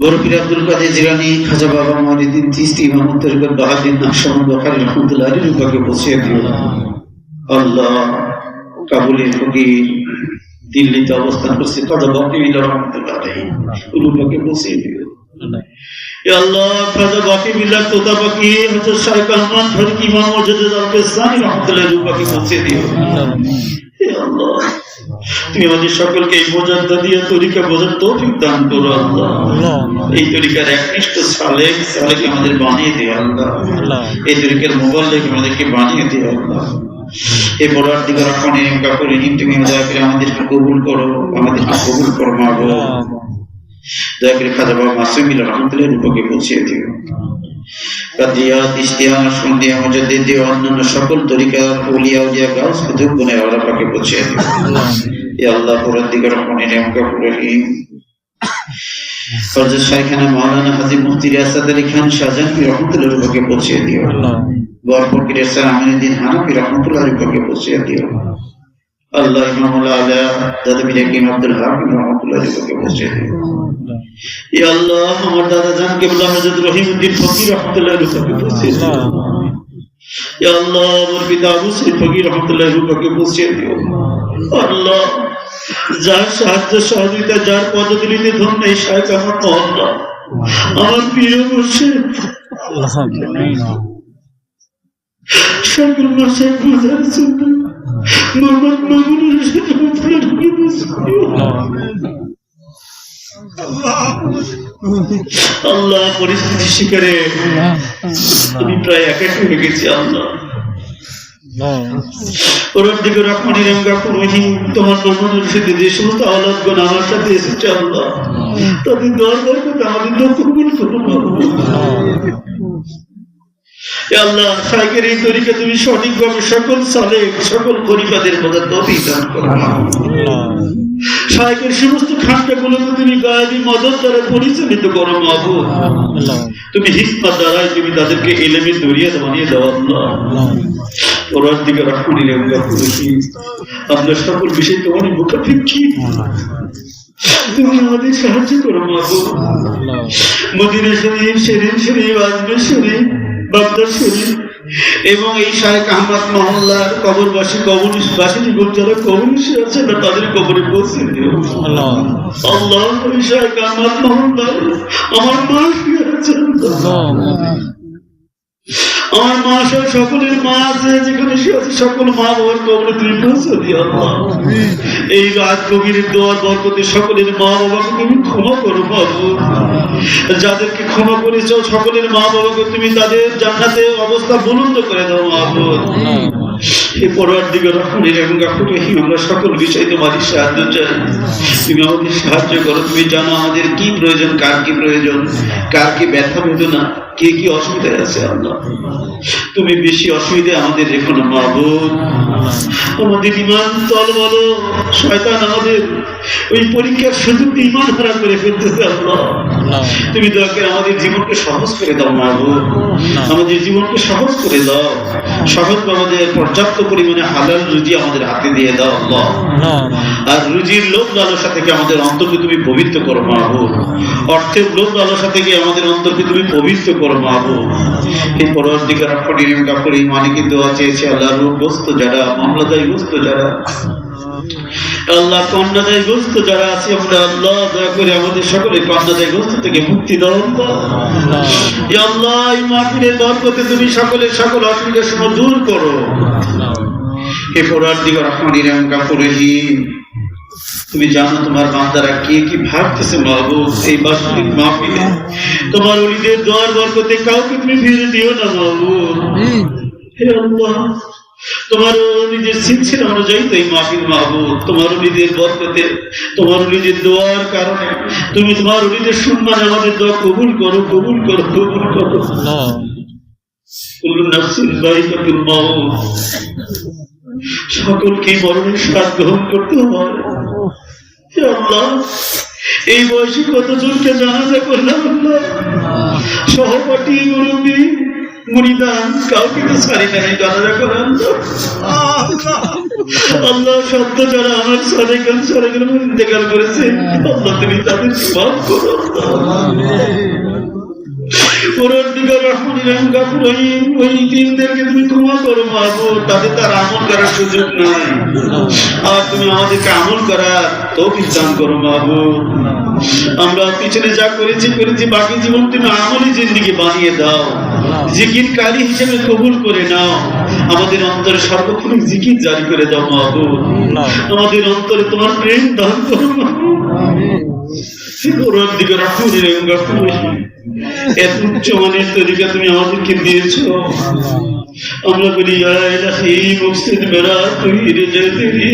বরফির আব্দুল কাদের জিলানী, খাজা বাবা মঈনুদ্দিন চিশতি, ইমাম তরিকত বাহাউদ্দিন নকশবন্দি বুখারী রাহমাতুল্লাহ আলাইহির রূপকে পৌঁছিয়ে দিও। আল্লাহ কাবুলের ফকির দিল্লিতে অবস্থান করছে খাজা বাকির রাহমাতুল্লাহ আলাইহি রূপকে পৌঁছিয়ে দিও। হে আল্লাহ খাজা বাকি বিল্লাহ তোতা বাকি হযরত শাইখ আহমদ ফারুকী ইমাম মুজাদ্দিদ আল-কিসানি রাহমাতুল্লাহ আলাইহি রূপকে পৌঁছিয়ে দিও। হে আল্লাহ তুমি আমাদের সকলকে এই বোঝাটা দিয়ে তরিকা বোঝার তৌফিক দান করো আল্লাহ। এই তরিকার একনিষ্ঠ সালেক আমাদের বানিয়ে দিও আল্লাহ। এই তরিকার মুবাল্লিগ আমাদেরকে বানিয়ে দিও আল্লাহ। এই পরবর্তীকার রহমানের কাকুরে তুমি দয়া করে আমাদেরকে কবুল করো, আমাদেরকে কবুল করো মাগো। দয়া করে খাজা বাবা মাসুম বিল্লাহ রাহমাতুল্লাহ রূপকে পৌঁছিয়ে দিও। কাদিয়া তিস্তিয়া নকশবন্দিয়া মুজাদ্দিদিয়া অন্যান্য সকল তরিকার আউলিয়া উলিয়া গাউস কুতুব গুণের আওলাদকে পৌঁছিয়ে দিও। হে আল্লাহ পরবর্তীকার রহমানের কাকুরে হযরত শাইখানা মাওলানা হাজী মুফতি রিয়াসাত আলী খান শাহজাহান রাহমাতুল্লাহ রূপকে পৌঁছিয়ে দিও। বরফকির স্যার আমিনুদ্দিন হানাফি রাহমাতুল্লাহ রূপকে পৌঁছিয়ে দিও। আল্লাহ ইমামুল আলা দাদা মির হাকিম আব্দুল হাকিম রাহমাতুল্লাহ রূপকে পৌঁছিয়ে দিও। ইয়া আল্লাহ আমার দাদা জান কিবলা হযরত রহিমউদ্দিন ফকির রাহমাতুল্লাহ রূপকে পৌঁছিয়ে দিও। ইয়া আল্লাহ আমার পিতা আবু সাইদ ফকির রাহমাতুল্লাহ রূপকে পৌঁছিয়ে দিও। আল্লাহ যার সাহায্য সহযোগিতা যার পদধূলিতে ধন্য এই শাইখ আহমদ মহল্লা আমার প্রিয় মুর্শিদ সকল মাসায়েখ গুজার জন্য মোহাম্মদ মামুনুর আল্লাহ পরিস্থিতি শিকারে আমি প্রায় একাকি হয়ে গেছি আল্লাহ। পরবর্তীকার রহমানের গাফুর রহিম তোমার মামুনুর সাথে যে সমস্ত আওলাদগণ আমার সাথে এসেছে আল্লাহ তাদের দোয়ার বরকতে আমাদের দোয়া কবুল করো আল্লাহ। শাইখের এই তরিকা তুমি সঠিকভাবে সকল সালেক সকল খলিফাদের মধ্যে তৌফিক দান করো। শাইখের সমস্ত খানকাগুলোকে তুমি গায়েবী মদদ দ্বারা পরিচালিত করো মাহবুব। তুমি হিকমত দ্বারাই তুমি তাদেরকে ইলমে দরিয়া বানিয়ে দাও আল্লাহ। পরবর্তীকার রহমানের গাফুর রহিম আমরা সকল বিষয় তোমার মুখাপেক্ষী, তুমি আমাদের সাহায্য করো মাহবুব। মদিনা শরীফ, শেরিন শরীফ, আজমের শরীফ, বাগদাদ শরীফ এবং এই শাইখ আহমদ মহল্লার কবরবাসী কবরবাসীর যারা কবরবাসী আছে না তাদের কবরে পৌঁছে দিও আল্লাহ। এই শাইখ আহমদ মহল্লার আমার মা আছে, আমার মা সহ সকলের মা আছে, যেখানে সে আছে সকল মা বাবার কবরে তুমি পৌঁছে দিও আল্লাহ। এই রাত গভীরের দোয়ার বরকতে সকলের মা বাবাকে তুমি ক্ষমা করো মাহবুব। যাদেরকে ক্ষমা করেছ সকলের মা বাবাকে তুমি তাদের জান্নাতে অবস্থা বুলন্দ করে দাও মাহবুব। হে পরওয়ারদিগার রহমানির এবং গাফুর রহিম, আমরা সকল বিষয়ে তোমারই সাহায্য চাই। তুমি আমাদের সাহায্য করো। তুমি জানো আমাদের কি প্রয়োজন, কার কি প্রয়োজন, কার কি ব্যথা বেদনা, কে কি অসুবিধায় আছে। আল্লাহ তুমি বেশি অসুবিধা আমাদের রেখো না মাবুদ। আমাদের ইমান তল বলো, শয়তান আমাদের ওই পরীক্ষার সুযোগ ইমান হারা করে ফেলতেছে। আল্লাহ তুমি দয়া করে আমাদের জীবনকে সহজ করে দাও মাবুদ, আমাদের জীবনকে সহজ করে দাও। সহজ আমাদের পর্যাপ্ত পরিমাণে হালাল রুজি আমাদের হাতে দিয়ে দাও আল্লাহ। আর রুজির লোভ লালসা থেকে আমাদের অন্তরকে তুমি পবিত্র করো মাবুদ। অর্থের লোভ লালসা থেকে আমাদের অন্তরকে তুমি পবিত্র করো মাবুদ। এই পরওয়ারদিগার রহমানির গাফুর রহিম, অনেকে দোয়া চেয়েছে আল্লাহ, রোগগ্রস্ত যারা, মামলাদায়গ্রস্ত যারা, আল্লাহ কন্যাদায়গ্রস্ত যারা আছে, আমরা আল্লাহ দয়া করে আমাদের সকলে কন্যাদায়গ্রস্ত থেকে মুক্তি দাও আল্লাহ। এই মাহফিলের বরকতে তুমি সকলের সকল অসুবিধার সময় দূর করো। হে পরওয়ারদিগার রহমানির গাফুর রহিম, তুমি জানো তোমার বান্দারা কে কি ভাবতেছে মাহবুব। এই বাস্তবিক মাহফিলে তোমার ওলিদের দোয়ার বরকতে কাউকে তুমি ফিরে দিও না মাহবুব। হে আল্লাহ, তোমার নিজের সিলসিলা অনুযায়ী তো এই মাহফিল মাহবুব, তোমার ওলিদের বরকতে, তোমার ওলিদের দোয়ার কারণে তুমি তোমার ওলিদের সম্মানে আমাদের দোয়া কবুল করো, কবুল করো, কবুল করো। কুল্লু নাফসিন যায়িকাতুল মাউত, সকলকে মরণের স্বাদ গ্রহণ করতে হয়। হে আল্লাহ, এই বয়সে কতজনকে জানাজা করলাম আল্লাহ, সহপাঠী মুরব্বী মুরিদান, কাউকে তো ছাড়ি নাই জানাজা করার আল্লাহ। সত্য যারা আমার সারেকের ইন্তেকাল করেছে আল্লাহ, তুমি তাদের মাফ করো। পরওয়ারদিগার রহমানির গাফুর রহিম, ওই দিনদেরকে তুমি ক্ষমা করো মাহবুব। তাদের তার আমল করার সুযোগ নাই, আর তুমি আমাদেরকে আমল করার তৌফিক দান করো মাহবুব। আমরা পিছনে যা করেছি, বাকি জীবন তুমি আমলি জিন্দেগি বানিয়ে দাও, জিকিরকারী হিসেবে কবুল করে নাও। আমাদের অন্তরে সর্বক্ষণ জিকির জারি করে দাও মাহবুব। আমাদের অন্তরে তোমার প্রেম দান করো মাহবুব। পরওয়ারদিগার রহমানির গাফুর রহিম, এত উচ্চ মানের তরিকা তুমি আমাদেরকে দিয়েছ। আমরা বলি ইয়া ইলাহি মুকসিদ মেরা তুই রেজাতেরি।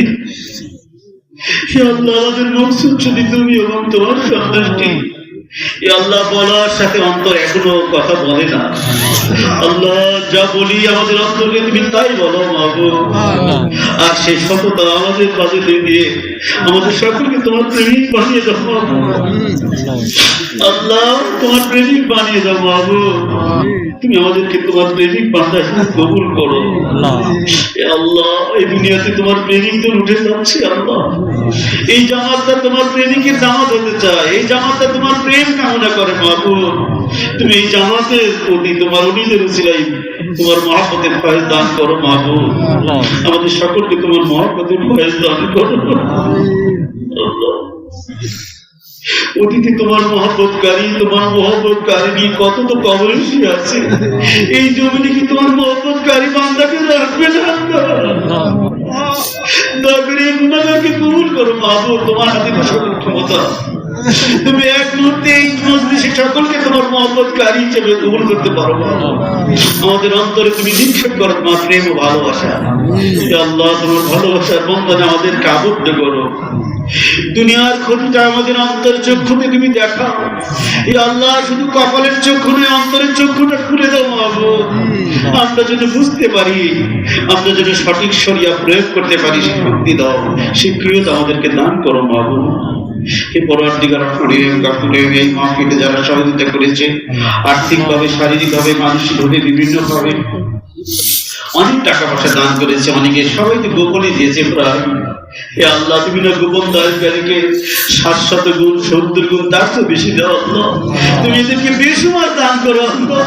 হে আল্লাহ, আমাদের মকসুদ শুধু তুমি এবং তোমার সন্তুষ্টি। হে আল্লাহ, বলার সাথে অন্তর এখনো কথা বলে না। আল্লাহ, যা বলি আমাদের অন্তরকে তুমি তাই বলো মাহবুব। আর সেই সততা আমাদের কাজে দিয়ে আমাদের সকলকে তোমার প্রেমিক বানিয়ে দাও মাহবুব। আল্লাহ, তোমার প্রেমিক বানিয়ে দাও মাহবুব। তুমি আমাদেরকে তোমার প্রেমিক বান্দা হিসেবে কবুল করো। আল্লাহ, এই দুনিয়াতে তোমার প্রেমিকদের উঠে যাচ্ছে আল্লাহ। এই জামাতটা তোমার প্রেমিকের জামাত হতে চায়, এই জামাতটা তোমার প্রেম কামনা করে মাহবুব। তুমি এই জামাতের প্রতি তোমার ওলিদের উসিলায় তোমার মহব্বতের ফয়েজ দান করো মাহবুব। আমাদের সকলকে তোমার মহব্বতের ফয়েজ দান করো আল্লাহ। অতীতে তোমার মহব্বতকারী, তোমার মহব্বতকারিনী কত তো কবরে শুয়ে আছে। এই জমিনে কি তোমার মহব্বতকারী বান্দাকে রাখবে না? দয়া করে এই গুনাহগারকে কবুল করো মাহবুব। তোমার হাতে সকল ক্ষমতা। তুমি এক মুহূর্তে এই মজলিসে সকলকে তোমার মহব্বতকারী হিসেবে কবুল করতে পারো। আমাদের অন্তরে তুমি নিক্ষেপ করো তোমার প্রেম ও ভালোবাসা। আল্লাহ, তোমার ভালোবাসার বন্ধনে আমাদেরকে আবদ্ধ করো। দুনিয়ার ক্ষতিটা আমাদের অন্তরের চক্ষুতে তুমি দেখাও। এই আল্লাহ, শুধু কপালের চক্ষু নয়, অন্তরের চক্ষুটা খুলে দাও মাহবুব। আমরা যেন বুঝতে পারি, আমরা যেন সঠিক শরিয়া প্রয়োগ করতে পারি, সেই শক্তি দাও, সেই প্রিয়তা আমাদেরকে দান করো মাহবুব। এই পরওয়ারদিগার রহমানির গাফুর রহিম, এই মাহফিলে যারা সহযোগিতা করেছে আর্থিকভাবে, শারীরিকভাবে, মানসিকভাবে, বিভিন্নভাবে অনেক টাকা পয়সা দান করেছে, অনেকে সবাইকে গোপনে দিয়েছে প্রায়। হে আল্লাহ, তুমি না গোপন দায়িত্বকে 700 গুণ 70 গুণ তার চেয়ে বেশি দাও আল্লাহ। তুমি এদেরকে বেশুমার দান করো আল্লাহ।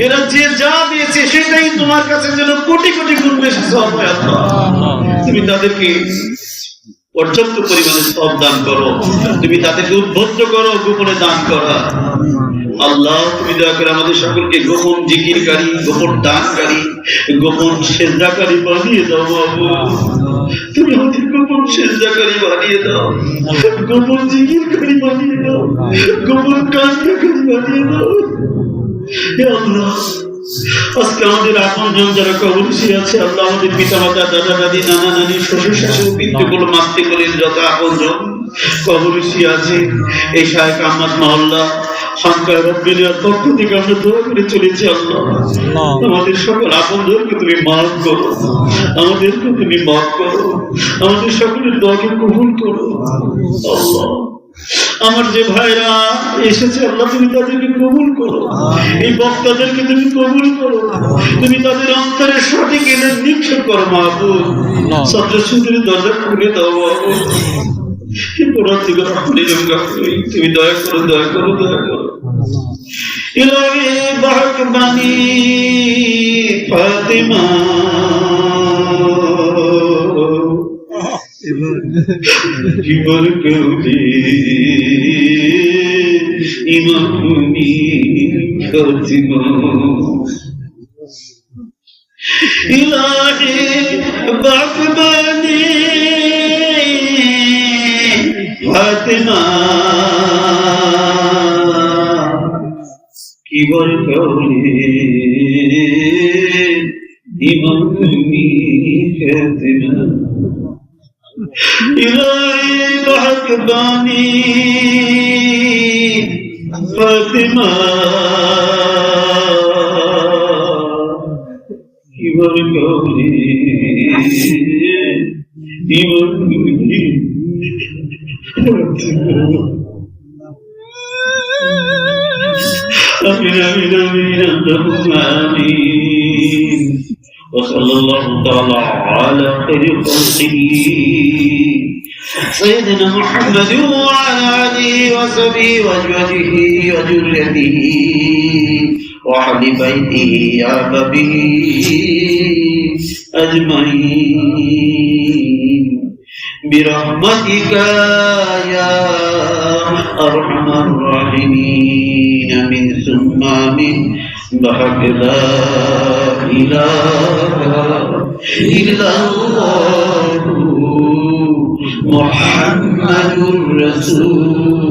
এরা যে যা দিয়েছে সেটাই তোমার কাছে যেন কোটি কোটি গুণ বেশি সওয়াব হয় আল্লাহ। তুমি তাদেরকে পর্যাপ্ত পরিমাণে সওয়াব দান করো। তুমি তাদেরকে উদ্বুদ্ধ করো গোপনে দান করা আল্লাহ। তুমি দয়া করে আমাদের সকলকে গোপন জিকিরকারী, গোপন দানকারী, গোপন সেজদাকারী বানিয়ে দাও মাহবুব। তুমি আমাদের গোপন সেজদাকারী বানিয়ে দাও, গোপন জিকিরকারী বানিয়ে দাও, গোপন কান্নাকারী বানিয়ে দাও। হে আল্লাহ, আজকে আমাদের আপনজন যারা কবরবাসী আছে আল্লাহ, আমাদের পিতা মাতা, দাদা দাদি, নানা নানি, শ্বশুর শাশুড়ি, পিতৃকুল মাতৃকুলের যত আপনজন কবরবাসী আছে, এই শায়েখ আহমদ মহল্লা সংখ্যায় রব্বিনের পক্ষ থেকে আমরা দোয়া করে চলেছি। আল্লাহ, আমাদের সকল আপনজনকে তুমি মাফ করো, আমাদেরকে তুমি মাফ করো, আমাদের সকলের দোয়াকে কবুল করো। আল্লাহ, আমার যে ভাইরা এসেছে আল্লাহ, তুমি তাদেরকে কবুল করো, এই বক্তাদেরকে তুমি কবুল করো, তুমি তাদের অন্তরে সঠিক এনে নিক্ষেপ করো মাহবুব। ছাত্রছাত্রীর দরজা খুলে দাও মাহবুব, তুমি দয়া করো, দয়া করো, দয়া করো। ইলাহি বাহবানি ফাতিমা জীবন কৌলি ইমামুনি ফাতিমা, ইলাহি বাহবানি ফাতিমা কি বল কৌলি ইমামুনি ফাতিমা, ইলাহি বাহবানি ফাতিমা কি বল কৌলি ইমামুনি آمين آمين آمين اللهم آمين وصلى الله تعالى على خير خلقه سيدنا محمد وعلى آله وصحبه وأزواجه وذريته وأهل بيته وأحبابه أجمعين برحمتك يا أرحم الراحمين من ثم من بحق لا إله إلا الله محمد رسول